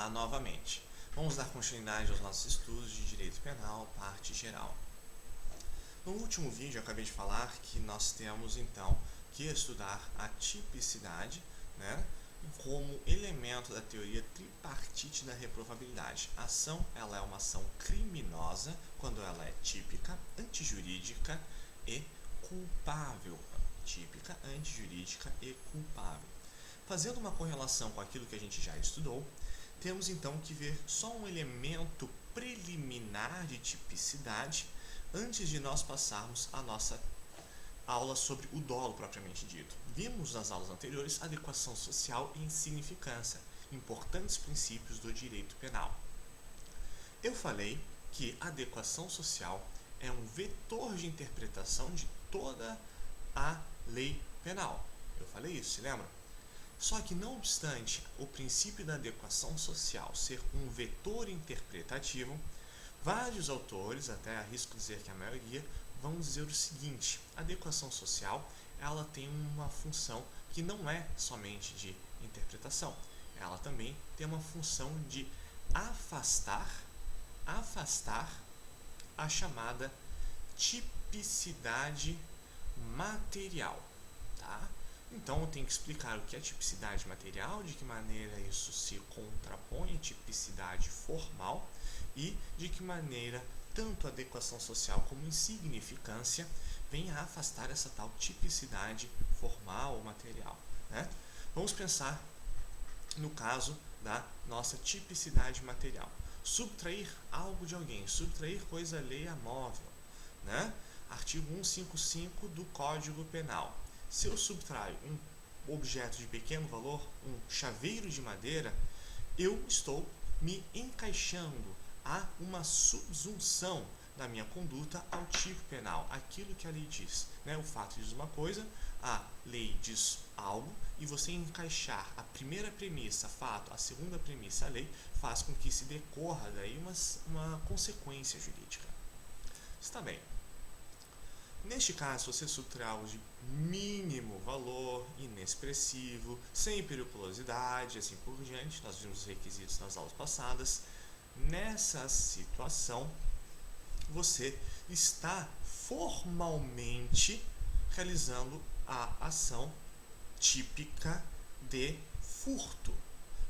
Olá novamente. Vamos dar continuidade aos nossos estudos de Direito Penal, parte geral. No último vídeo eu acabei de falar que nós temos então que estudar a tipicidade, como elemento da teoria tripartite da reprovabilidade. A ação ela é uma ação criminosa quando ela é típica, antijurídica e culpável. Típica, antijurídica e culpável. Fazendo uma correlação com aquilo que a gente já estudou, temos então que ver só um elemento preliminar de tipicidade antes de nós passarmos a nossa aula sobre o dolo propriamente dito. Vimos nas aulas anteriores adequação social e insignificância, importantes princípios do direito penal. Eu falei que adequação social é um vetor de interpretação de toda a lei penal. Eu falei isso, se lembra? Só que, não obstante o princípio da adequação social ser um vetor interpretativo, vários autores, até arrisco dizer que a maioria, vão dizer o seguinte: a adequação social ela tem uma função que não é somente de interpretação, ela também tem uma função de afastar a chamada tipicidade material, tá? Então, eu tenho que explicar o que é tipicidade material, de que maneira isso se contrapõe à tipicidade formal e de que maneira tanto a adequação social como insignificância vem a afastar essa tal tipicidade formal ou material, Vamos pensar no caso da nossa tipicidade material. Subtrair algo de alguém, subtrair coisa alheia móvel, Artigo 155 do Código Penal. Se eu subtraio um objeto de pequeno valor, um chaveiro de madeira, eu estou me encaixando a uma subsunção da minha conduta ao tipo penal, aquilo que a lei diz. O fato diz uma coisa, a lei diz algo, e você encaixar a primeira premissa, fato, a segunda premissa, a lei, faz com que se decorra daí uma consequência jurídica. Está bem. Neste caso, você subtrai algo de mínimo valor, inexpressivo, sem periculosidade, assim por diante. Nós vimos os requisitos nas aulas passadas. Nessa situação, você está formalmente realizando a ação típica de furto.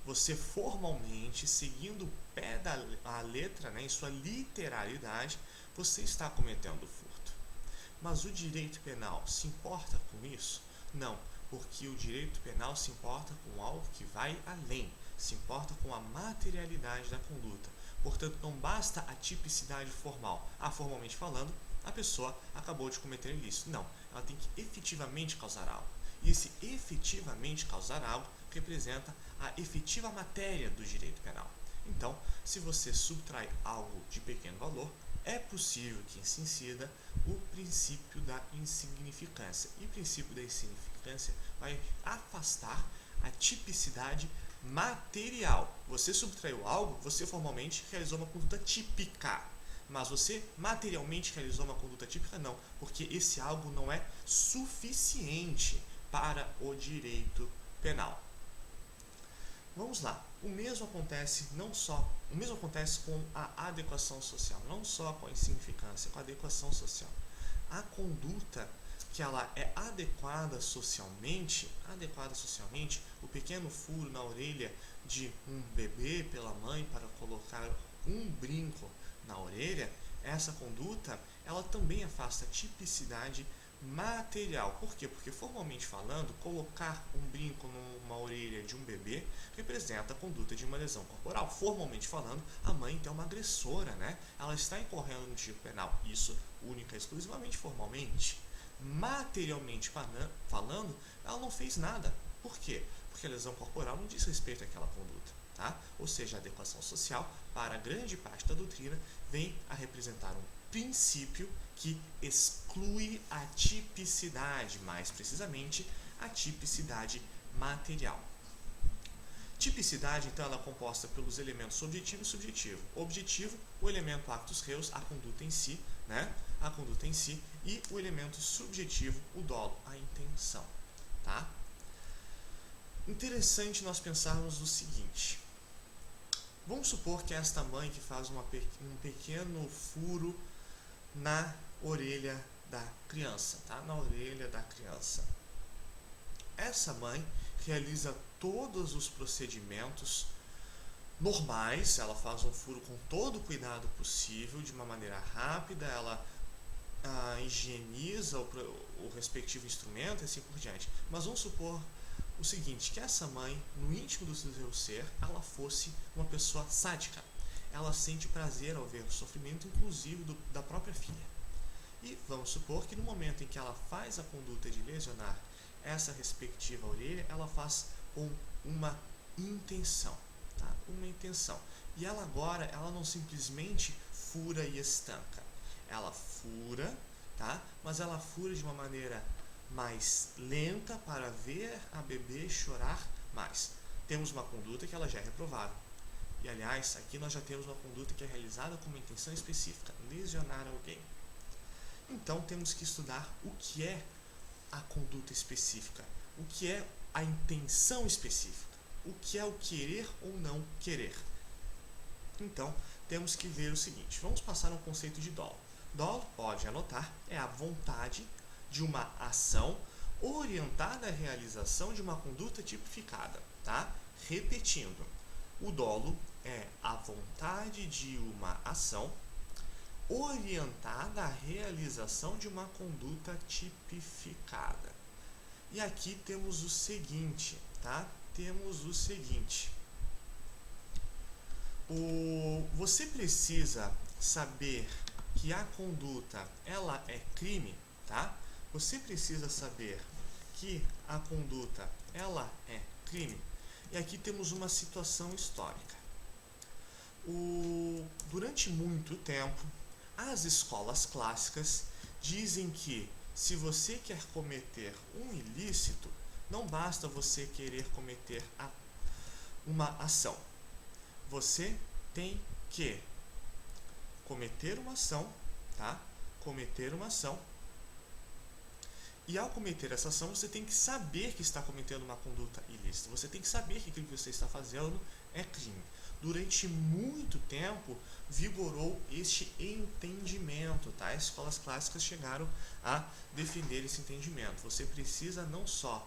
Você formalmente, seguindo o pé da letra, em sua literalidade, você está cometendo furto. Mas o direito penal se importa com isso? Não, porque o direito penal se importa com algo que vai além, se importa com a materialidade da conduta. Portanto, não basta a tipicidade formal. Formalmente falando, a pessoa acabou de cometer ilícito. Não, ela tem que efetivamente causar algo. E esse efetivamente causar algo representa a efetiva matéria do direito penal. Então, se você subtrai algo de pequeno valor, é possível que se incida o princípio da insignificância. E o princípio da insignificância vai afastar a tipicidade material. Você subtraiu algo, você formalmente realizou uma conduta típica. Mas você materialmente realizou uma conduta típica? Não, porque esse algo não é suficiente para o direito penal. Vamos lá. O mesmo acontece com a adequação social, não só com a insignificância, com a adequação social. A conduta que ela é adequada socialmente, o pequeno furo na orelha de um bebê pela mãe para colocar um brinco na orelha, essa conduta, ela também afasta a tipicidade material. Por quê? Porque, formalmente falando, colocar um brinco numa orelha de um bebê representa a conduta de uma lesão corporal. Formalmente falando, a mãe então é uma agressora, Ela está incorrendo no tipo penal. Isso única e exclusivamente formalmente. Materialmente falando, ela não fez nada. Por quê? Porque a lesão corporal não diz respeito àquela conduta, Ou seja, a adequação social, para grande parte da doutrina, vem a representar um princípio que exclui a tipicidade, mais precisamente a tipicidade material. Tipicidade, então, ela é composta pelos elementos objetivo e subjetivo. Objetivo, o elemento actus reus, a conduta em si, A conduta em si, e o elemento subjetivo, o dolo, a intenção, Interessante nós pensarmos o seguinte: Vamos supor que é esta mãe que faz um pequeno furo na orelha da criança, tá? Na orelha da criança. Essa mãe realiza todos os procedimentos normais, ela faz um furo com todo o cuidado possível, de uma maneira rápida, ela higieniza o respectivo instrumento e assim por diante. Mas vamos supor o seguinte, que essa mãe, no íntimo do seu ser, ela fosse uma pessoa sádica. Ela sente prazer ao ver o sofrimento, inclusive da própria filha. E vamos supor que no momento em que ela faz a conduta de lesionar essa respectiva orelha, ela faz com uma intenção, tá? Uma intenção. E ela agora, ela não simplesmente fura e estanca. Ela fura, tá? Mas ela fura de uma maneira mais lenta para ver a bebê chorar mais. Temos uma conduta que ela já é reprovável. E aliás, aqui nós já temos uma conduta que é realizada com uma intenção específica, lesionar alguém. Então temos que estudar o que é a conduta específica, o que é a intenção específica, o que é o querer ou não querer. Então temos que ver o seguinte, vamos passar um conceito de dolo. Dolo, pode anotar, é a vontade de uma ação orientada à realização de uma conduta tipificada, tá? Repetindo, o dolo é a vontade de uma ação orientada à realização de uma conduta tipificada. E aqui temos o seguinte, tá? Temos o seguinte. Você precisa saber que a conduta, ela é crime, tá? Você precisa saber que a conduta, ela é crime. E aqui temos uma situação histórica. Durante muito tempo, as escolas clássicas dizem que se você quer cometer um ilícito, não basta você querer cometer uma ação. Você tem que cometer uma ação, tá? Cometer uma ação. E ao cometer essa ação, você tem que saber que está cometendo uma conduta ilícita. Você tem que saber que aquilo que você está fazendo é crime. Durante muito tempo, vigorou este entendimento, tá? As escolas clássicas chegaram a defender esse entendimento. Você precisa não só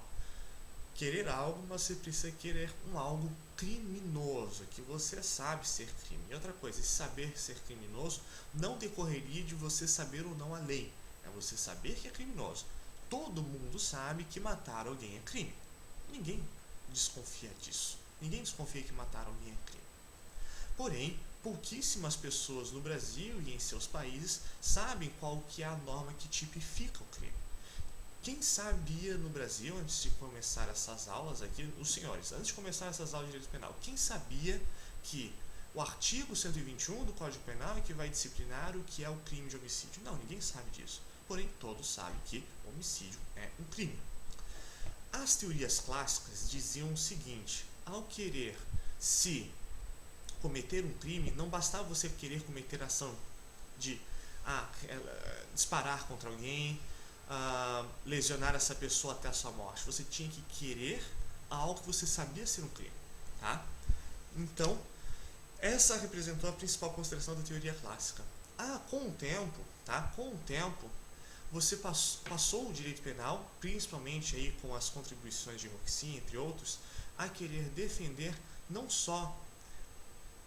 querer algo, mas você precisa querer algo criminoso, que você sabe ser crime. E outra coisa, esse saber ser criminoso não decorreria de você saber ou não a lei. É você saber que é criminoso. Todo mundo sabe que matar alguém é crime. Ninguém desconfia disso. Ninguém desconfia que matar alguém é crime. Porém, pouquíssimas pessoas no Brasil e em seus países sabem qual que é a norma que tipifica o crime. Quem sabia no Brasil, antes de começar essas aulas aqui, os senhores, antes de começar essas aulas de direito penal, quem sabia que o artigo 121 do Código Penal é que vai disciplinar o que é o crime de homicídio? Não, ninguém sabe disso. Porém, todos sabem que homicídio é um crime. As teorias clássicas diziam o seguinte, ao querer se cometer um crime, não bastava você querer cometer a ação de disparar contra alguém, lesionar essa pessoa até a sua morte. Você tinha que querer algo que você sabia ser um crime, tá? Então, essa representou a principal consideração da teoria clássica. Com o tempo, você passou o direito penal, principalmente aí com as contribuições de Roxin, entre outros, a querer defender não só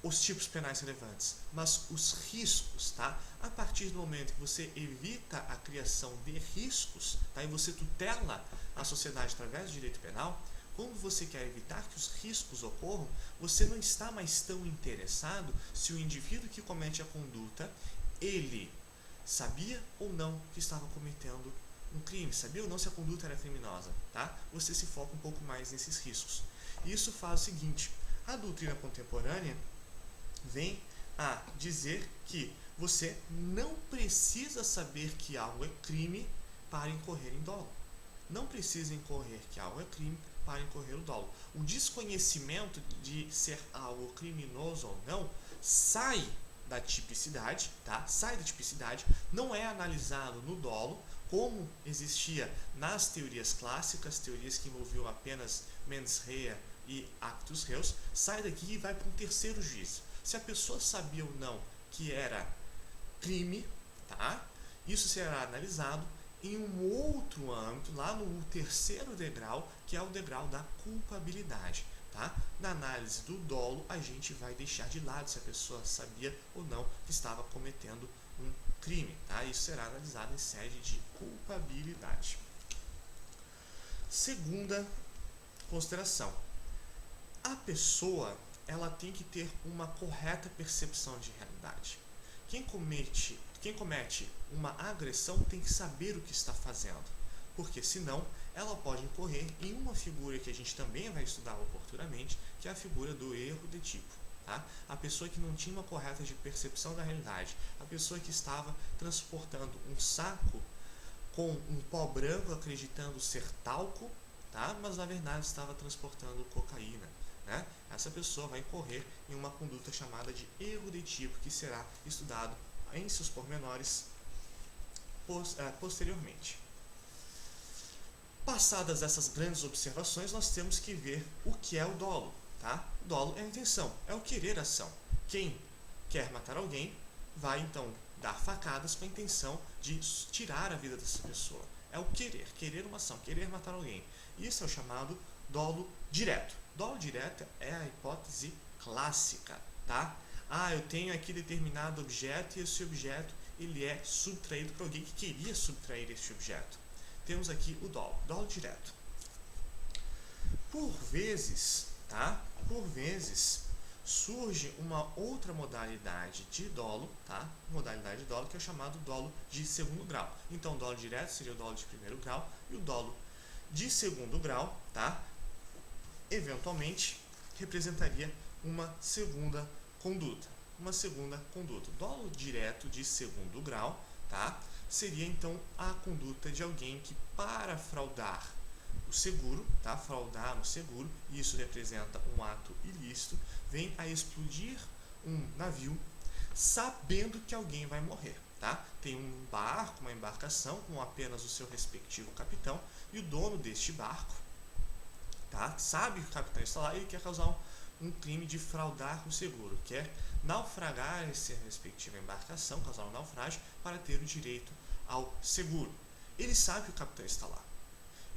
os tipos penais relevantes, mas os riscos, tá? A partir do momento que você evita a criação de riscos, tá? E você tutela a sociedade através do direito penal, quando você quer evitar que os riscos ocorram, você não está mais tão interessado se o indivíduo que comete a conduta, ele sabia ou não que estava cometendo um crime, sabia ou não se a conduta era criminosa, tá? Você se foca um pouco mais nesses riscos. Isso faz o seguinte, a doutrina contemporânea vem a dizer que você não precisa saber que algo é crime para incorrer em dolo. Não precisa incorrer que algo é crime para incorrer o dolo. O desconhecimento de ser algo criminoso ou não sai da tipicidade, tá? Sai da tipicidade, não é analisado no dolo, como existia nas teorias clássicas, teorias que envolviam apenas mens rea e actus reus, sai daqui e vai para um terceiro juízo. Se a pessoa sabia ou não que era crime, tá? Isso será analisado em um outro âmbito, lá no terceiro degrau, que é o degrau da culpabilidade. Tá? Na análise do dolo, a gente vai deixar de lado se a pessoa sabia ou não que estava cometendo um crime. Tá? Isso será analisado em sede de culpabilidade. Segunda consideração. A pessoa ela tem que ter uma correta percepção de realidade. Quem comete uma agressão tem que saber o que está fazendo, porque senão ela pode incorrer em uma figura que a gente também vai estudar oportunamente, que é a figura do erro de tipo. Tá? A pessoa que não tinha uma correta de percepção da realidade, a pessoa que estava transportando um saco com um pó branco acreditando ser talco, tá? Mas na verdade estava transportando cocaína. Né? Essa pessoa vai incorrer em uma conduta chamada de erro de tipo, que será estudado em seus pormenores posteriormente. Passadas essas grandes observações, nós temos que ver o que é o dolo. Tá? O dolo é a intenção, é o querer ação. Quem quer matar alguém vai então dar facadas com a intenção de tirar a vida dessa pessoa. É o querer uma ação, querer matar alguém. Isso é o chamado dolo direto. Dolo direto é a hipótese clássica, tá? Eu tenho aqui determinado objeto e esse objeto ele é subtraído para alguém que queria subtrair esse objeto. Temos aqui o dolo direto. Por vezes, tá? Por vezes surge uma outra modalidade de dolo, tá? Modalidade de dolo que é o chamado dolo de segundo grau. Então, o dolo direto seria o dolo de primeiro grau e o dolo de segundo grau, tá? Eventualmente representaria uma segunda conduta. O dolo direto de segundo grau, tá? Seria então a conduta de alguém que, para fraudar o seguro, tá? Fraudar no seguro, isso representa um ato ilícito, vem a explodir um navio sabendo que alguém vai morrer. Tá? Tem um barco, uma embarcação com apenas o seu respectivo capitão e o dono deste barco, tá? Sabe que o capitão está lá e ele quer causar um crime de fraudar o seguro, quer naufragar essa respectiva embarcação, causar um naufrágio para ter o direito ao seguro. Ele sabe que o capitão está lá.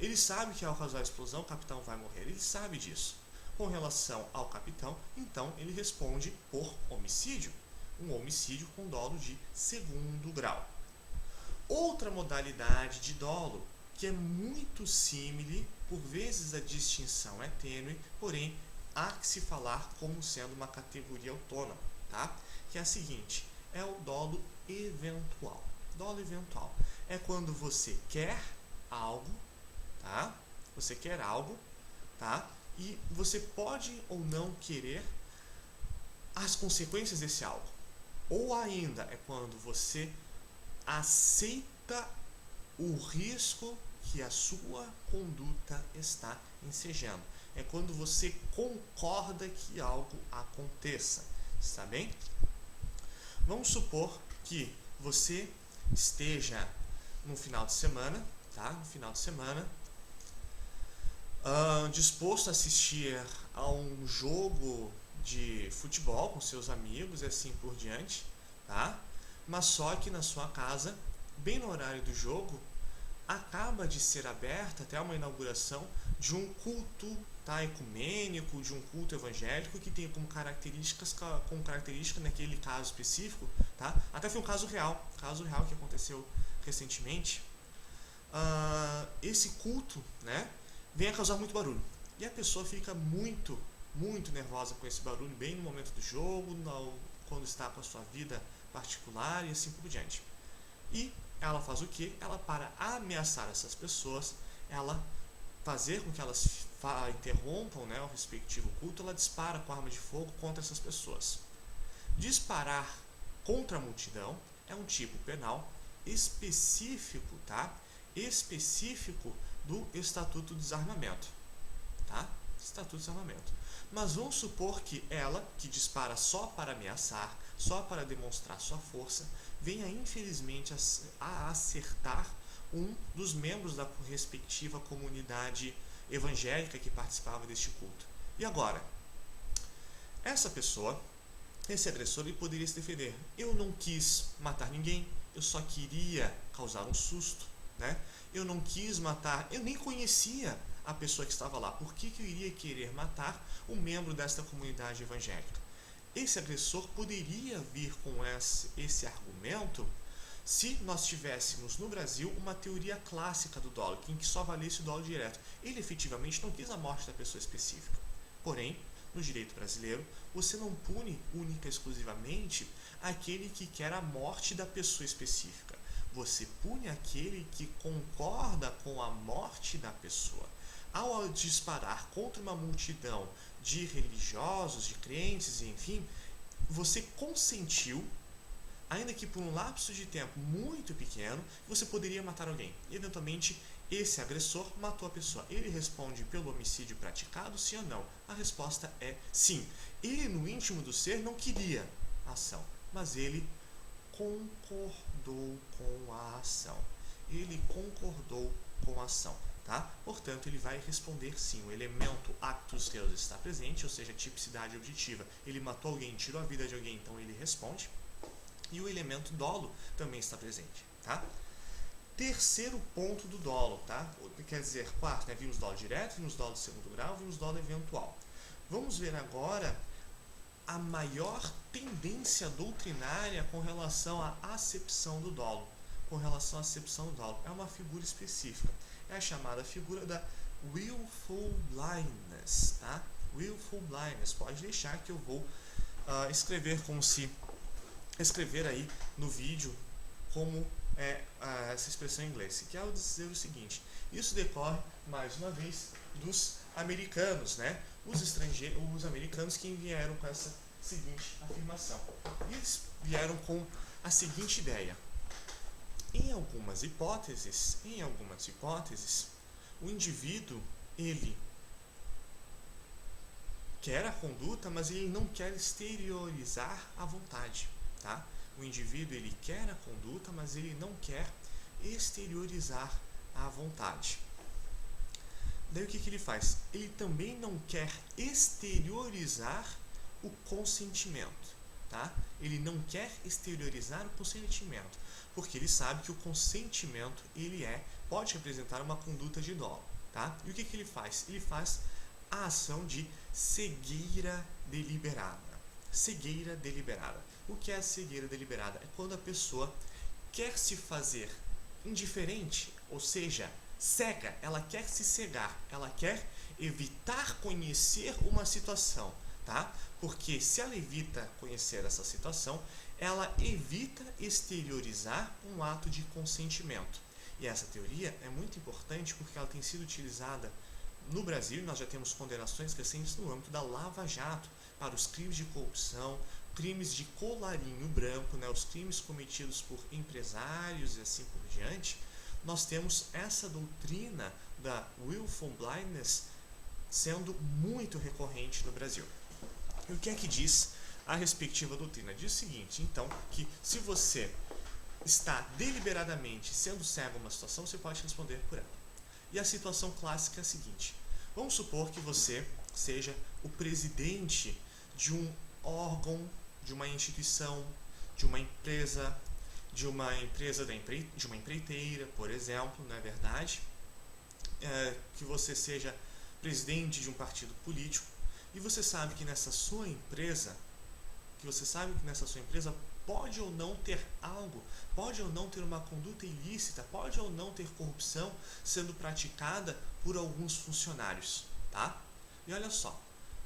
Ele sabe que ao causar a explosão o capitão vai morrer. Ele sabe disso. Com relação ao capitão, então ele responde por homicídio. Um homicídio com dolo de segundo grau. Outra modalidade de dolo que é muito símile, por vezes a distinção é tênue, porém há que se falar como sendo uma categoria autônoma, tá? Que é a seguinte, é o dolo eventual. Dolo eventual é quando você quer algo, tá? Você quer algo, tá? E você pode ou não querer as consequências desse algo. Ou ainda é quando você aceita o risco que a sua conduta está ensejando. É quando você concorda que algo aconteça. Está bem? Vamos supor que você esteja no final de semana, tá? No final de semana, disposto a assistir a um jogo de futebol com seus amigos e assim por diante, tá? Mas só que na sua casa, bem no horário do jogo, acaba de ser aberta até uma inauguração de um culto, tá, ecumênico, de um culto evangélico que tem como característica naquele caso específico, tá? Até foi um caso real que aconteceu recentemente. Esse culto, né, vem a causar muito barulho e a pessoa fica muito nervosa com esse barulho bem no momento do jogo, quando está com a sua vida particular e assim por diante. E ela faz o quê? Ela, para ameaçar essas pessoas, ela fazer com que elas interrompam, né, o respectivo culto, ela dispara com arma de fogo contra essas pessoas. Disparar contra a multidão é um tipo penal específico, tá? Específico do Estatuto do Desarmamento, tá? Estatuto do Desarmamento. Mas vamos supor que ela, que dispara só para ameaçar, só para demonstrar sua força, venha infelizmente a acertar um dos membros da respectiva comunidade evangélica que participava deste culto. E agora, essa pessoa, esse agressor, ele poderia se defender. Eu não quis matar ninguém, eu só queria causar um susto, né? Eu não quis matar, eu nem conhecia a pessoa que estava lá. Por que eu iria querer matar um membro desta comunidade evangélica? Esse agressor poderia vir com esse argumento se nós tivéssemos no Brasil uma teoria clássica do dolo, em que só valesse o dolo direto. Ele efetivamente não quis a morte da pessoa específica. Porém, no direito brasileiro, você não pune única e exclusivamente aquele que quer a morte da pessoa específica. Você pune aquele que concorda com a morte da pessoa. Ao disparar contra uma multidão de religiosos, de crentes, enfim, você consentiu, ainda que por um lapso de tempo muito pequeno, você poderia matar alguém. E, eventualmente, esse agressor matou a pessoa. Ele responde pelo homicídio praticado, sim ou não? A resposta é sim. Ele, no íntimo do ser, não queria a ação, mas ele concordou com a ação. Ele concordou com a ação. Tá? Portanto, ele vai responder sim. O elemento actus reus está presente, ou seja, tipicidade objetiva. Ele matou alguém, tirou a vida de alguém, então ele responde. E o elemento dolo também está presente. Tá? Terceiro ponto do dolo, tá? Quer dizer, quarto, né? Vimos dolo direto, vimos dolo de segundo grau, vimos dolo eventual. Vamos ver agora a maior tendência doutrinária com relação à acepção do dolo. Com relação à acepção do dolo. É uma figura específica. É a chamada figura da willful blindness, tá? Willful blindness. Pode deixar que eu vou escrever aí no vídeo como é essa expressão em inglês, que é dizer o seguinte: isso decorre, mais uma vez, dos americanos, né? Os americanos que vieram com essa seguinte afirmação. E eles vieram com a seguinte ideia: Em algumas hipóteses, o indivíduo, ele quer a conduta, mas ele não quer exteriorizar a vontade, tá? O indivíduo, ele quer a conduta, mas ele não quer exteriorizar a vontade. Daí o que ele faz? Ele também não quer exteriorizar o consentimento, tá? Ele não quer exteriorizar o consentimento, porque ele sabe que o consentimento pode representar uma conduta de dolo, tá? E o que ele faz? Ele faz a ação de cegueira deliberada. Cegueira deliberada. O que é a cegueira deliberada? É quando a pessoa quer se fazer indiferente, ou seja, cega, ela quer se cegar, ela quer evitar conhecer uma situação, tá? Porque se ela evita conhecer essa situação, ela evita exteriorizar um ato de consentimento. E essa teoria é muito importante porque ela tem sido utilizada no Brasil, e nós já temos condenações recentes no âmbito da Lava Jato para os crimes de corrupção, crimes de colarinho branco, né, os crimes cometidos por empresários e assim por diante. Nós temos essa doutrina da willful blindness sendo muito recorrente no Brasil. E o que é que diz a respectiva doutrina? Diz o seguinte, então, que se você está deliberadamente sendo cego em uma situação, você pode responder por ela. E a situação clássica é a seguinte: vamos supor que você seja o presidente de um órgão, de uma instituição, de uma empresa, de uma empreiteira, por exemplo, não é verdade? Que você seja presidente de um partido político e você sabe que nessa sua empresa, pode ou não ter algo, pode ou não ter uma conduta ilícita, pode ou não ter corrupção sendo praticada por alguns funcionários, tá? E olha só,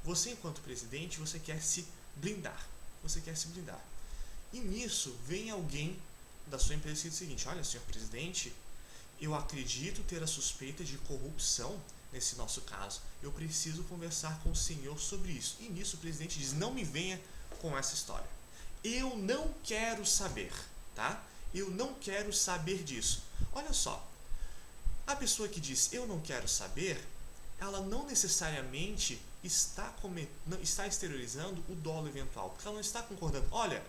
você enquanto presidente, você quer se blindar, E nisso vem alguém da sua empresa e diz o seguinte: olha, senhor presidente, eu acredito ter a suspeita de corrupção nesse nosso caso. Eu preciso conversar com o senhor sobre isso. E nisso o presidente diz: não me venha com essa história. Eu não quero saber, tá? Eu não quero saber disso. Olha só, a pessoa que diz eu não quero saber, ela não necessariamente está exteriorizando o dolo eventual, porque ela não está concordando. Olha,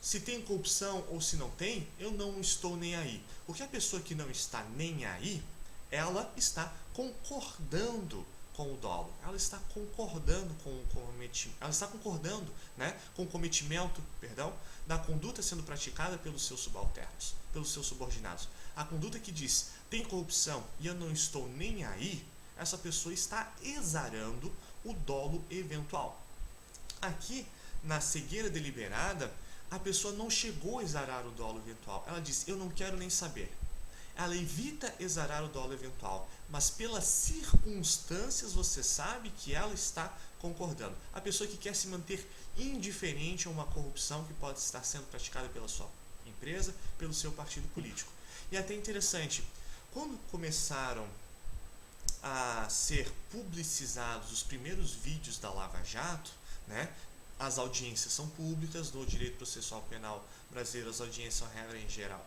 se tem corrupção ou se não tem, eu não estou nem aí. Porque a pessoa que não está nem aí, ela está concordando com o dolo, ela está concordando com o cometimento, ela está concordando, né, com o cometimento, da conduta sendo praticada pelos seus subalternos, pelos seus subordinados. A conduta que diz, tem corrupção e eu não estou nem aí, essa pessoa está exarando o dolo eventual. Aqui, na cegueira deliberada, a pessoa não chegou a exarar o dolo eventual. Ela diz, eu não quero nem saber. Ela evita exarar o dolo eventual, mas pelas circunstâncias você sabe que ela está concordando. A pessoa que quer se manter indiferente a uma corrupção que pode estar sendo praticada pela sua empresa, pelo seu partido político. E é até interessante, quando começaram a ser publicizados os primeiros vídeos da Lava Jato, né, as audiências são públicas, no direito processual penal brasileiro as audiências são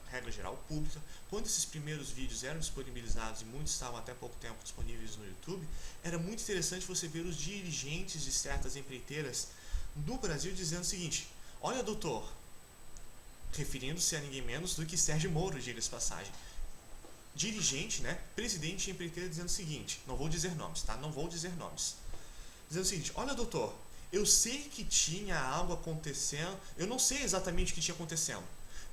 regra geral pública. Quando esses primeiros vídeos eram disponibilizados e muitos estavam até pouco tempo disponíveis no YouTube, era muito interessante você ver os dirigentes de certas empreiteiras do Brasil dizendo o seguinte, olha doutor, referindo-se a ninguém menos do que Sérgio Moro, diga-se passagem, dirigente, né, presidente de empreiteira dizendo o seguinte, não vou dizer nomes, tá? Não vou dizer nomes. Dizendo o seguinte, olha doutor, eu sei que tinha algo acontecendo, eu não sei exatamente o que tinha acontecendo.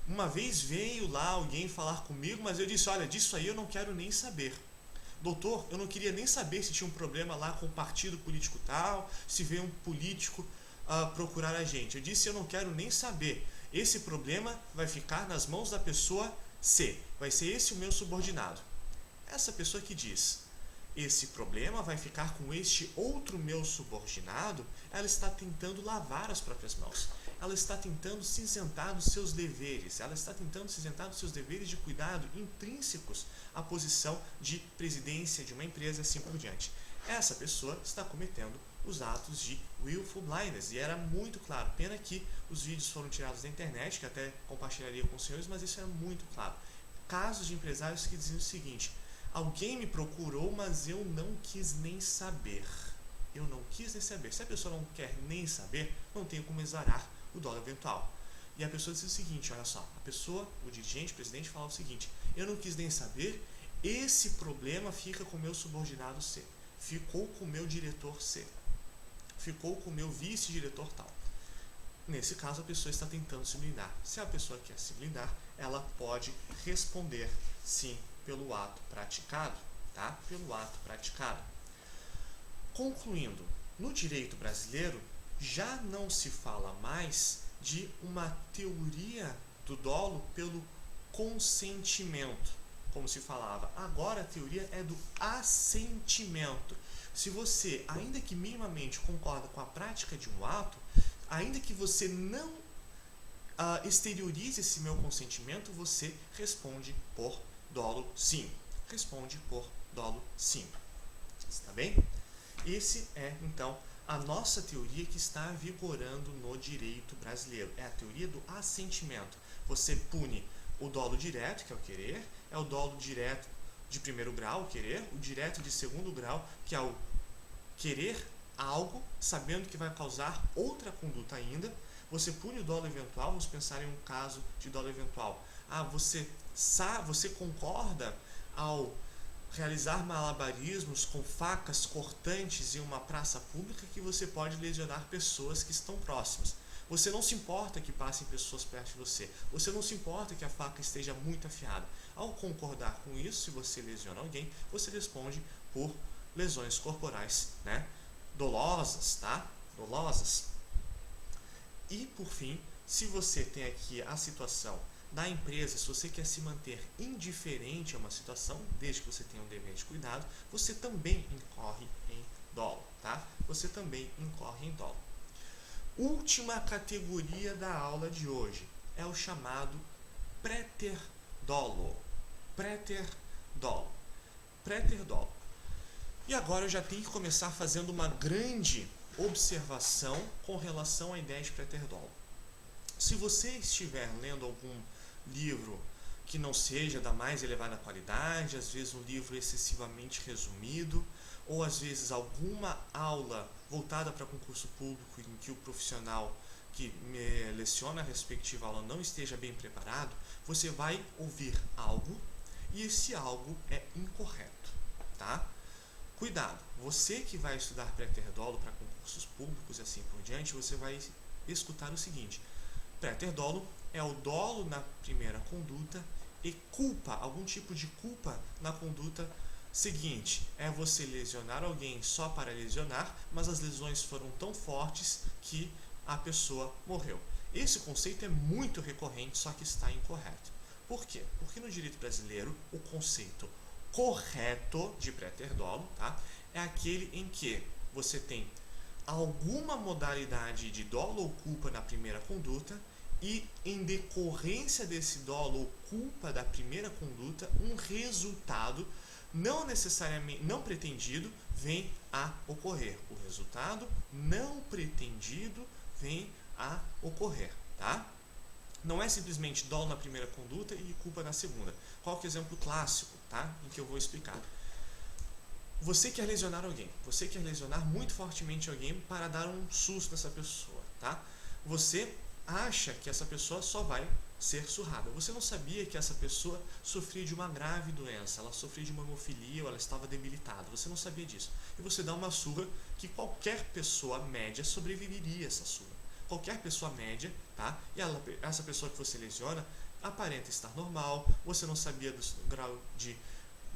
Uma vez veio lá alguém falar comigo, mas eu disse, olha, disso aí eu não quero nem saber. Doutor, eu não queria nem saber se tinha um problema lá com o partido político tal, se veio um político procurar a gente. Eu disse, eu não quero nem saber. Esse problema vai ficar nas mãos da pessoa C. Vai ser esse o meu subordinado. Essa pessoa que diz, esse problema vai ficar com este outro meu subordinado, ela está tentando lavar as próprias mãos. Ela está tentando se isentar dos seus deveres. Ela está tentando se isentar dos seus deveres de cuidado intrínsecos à posição de presidência de uma empresa e assim por diante. Essa pessoa está cometendo os atos de willful blindness. E era muito claro. Pena que os vídeos foram tirados da internet, que até compartilharia com os senhores, mas isso era muito claro. Casos de empresários que diziam o seguinte, alguém me procurou, mas eu não quis nem saber. Eu não quis nem saber. Se a pessoa não quer nem saber, não tem como exarar o dolo eventual. E a pessoa diz o seguinte, olha só, a pessoa, o dirigente, o presidente, fala o seguinte, eu não quis nem saber, esse problema fica com o meu subordinado C, ficou com o meu diretor C, ficou com o meu vice-diretor tal. Nesse caso, a pessoa está tentando se blindar. Se a pessoa quer se blindar, ela pode responder sim pelo ato praticado, tá? Pelo ato praticado. Concluindo, no direito brasileiro já não se fala mais de uma teoria do dolo pelo consentimento, como se falava. Agora a teoria é do assentimento. Se você, ainda que minimamente concorda com a prática de um ato, ainda que você não exteriorize esse meu consentimento, você responde por dolo sim. Responde por dolo sim. Está bem? Esse é, então, a nossa teoria que está vigorando no direito brasileiro. É a teoria do assentimento. Você pune o dolo direto, que é o querer, é o dolo direto de primeiro grau, o querer, o direto de segundo grau, que é o querer algo, sabendo que vai causar outra conduta ainda. Você pune o dolo eventual, vamos pensar em um caso de dolo eventual. Você concorda ao realizar malabarismos com facas cortantes em uma praça pública que você pode lesionar pessoas que estão próximas. Você não se importa que passem pessoas perto de você. Você não se importa que a faca esteja muito afiada. Ao concordar com isso, se você lesiona alguém, você responde por lesões corporais, né? Dolosas, tá? Dolosas. E, por fim, se você tem aqui a situação da empresa, se você quer se manter indiferente a uma situação, desde que você tenha um dever de cuidado, você também incorre em dolo, tá? Você também incorre em dolo. Última categoria da aula de hoje é o chamado préter-dolo. Préter-dolo. Préter-dolo. E agora eu já tenho que começar fazendo uma grande observação com relação à ideia de préter-dolo. Se você estiver lendo algum livro que não seja da mais elevada qualidade, às vezes um livro excessivamente resumido, ou às vezes alguma aula voltada para concurso público em que o profissional que me leciona a respectiva aula não esteja bem preparado, você vai ouvir algo e esse algo é incorreto, tá? Cuidado, você que vai estudar pré-ter-dolo para concursos públicos e assim por diante, você vai escutar o seguinte: pré-ter-dolo é o dolo na primeira conduta e culpa, algum tipo de culpa na conduta seguinte. É você lesionar alguém só para lesionar, mas as lesões foram tão fortes que a pessoa morreu. Esse conceito é muito recorrente, só que está incorreto. Por quê? Porque no direito brasileiro, o conceito correto de pré-ter-dolo, tá, é aquele em que você tem alguma modalidade de dolo ou culpa na primeira conduta e, em decorrência desse dolo ou culpa da primeira conduta, um resultado não necessariamente não pretendido vem a ocorrer. O resultado não pretendido vem a ocorrer, tá? Não é simplesmente dolo na primeira conduta e culpa na segunda. Qual que é o exemplo clássico, tá? Em que eu vou explicar. Você quer lesionar alguém. Você quer lesionar muito fortemente alguém para dar um susto nessa pessoa, tá? Você acha que essa pessoa só vai ser surrada. Você não sabia que essa pessoa sofria de uma grave doença, ela sofria de uma hemofilia ou ela estava debilitada. Você não sabia disso. E você dá uma surra que qualquer pessoa média sobreviveria a essa surra. Qualquer pessoa média, tá? E essa pessoa que você lesiona aparenta estar normal, você não sabia do grau de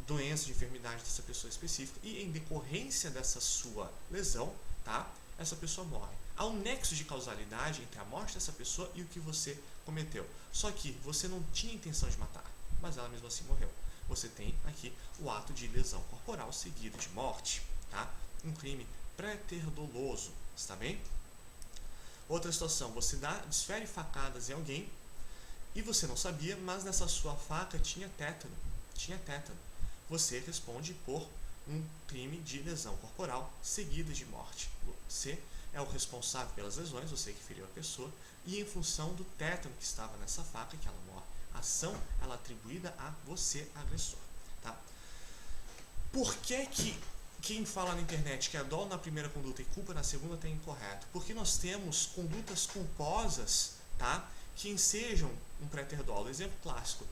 doença, de enfermidade dessa pessoa específica e em decorrência dessa sua lesão, tá? Essa pessoa morre. Há um nexo de causalidade entre a morte dessa pessoa e o que você cometeu. Só que você não tinha intenção de matar, mas ela mesmo assim morreu. Você tem aqui o ato de lesão corporal seguido de morte, tá? Um crime pré-ter-doloso, está bem? Outra situação, você desfere facadas em alguém e você não sabia, mas nessa sua faca tinha tétano. Você responde por um crime de lesão corporal seguida de morte. Você é o responsável pelas lesões, você que feriu a pessoa, e em função do tétano que estava nessa faca que ela morre. A ação ela é atribuída a você, agressor. Tá? Por que quem fala na internet que é dolo na primeira conduta e culpa na segunda está incorreto? Porque nós temos condutas culposas, tá, que ensejam um pré-ter-dolo. Exemplo clássico,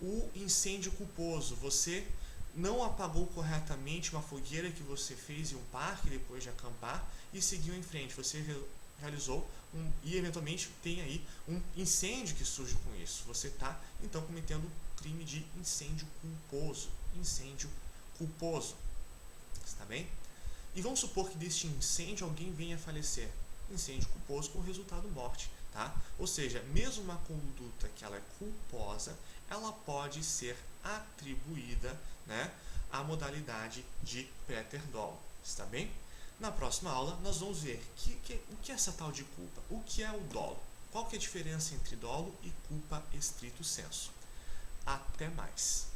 o incêndio culposo. Você não apagou corretamente uma fogueira que você fez em um parque depois de acampar e seguiu em frente. Você realizou e eventualmente tem aí um incêndio que surge com isso. Você está então cometendo crime de incêndio culposo. Está bem? E vamos supor que deste incêndio alguém venha a falecer. Incêndio culposo com resultado morte. Tá? Ou seja, mesmo uma conduta que ela é culposa, ela pode ser atribuída, né, à modalidade de pré-ter-dolo. Está bem? Na próxima aula nós vamos ver o que é essa tal de culpa, o que é o dolo, qual que é a diferença entre dolo e culpa estrito sensu. Até mais!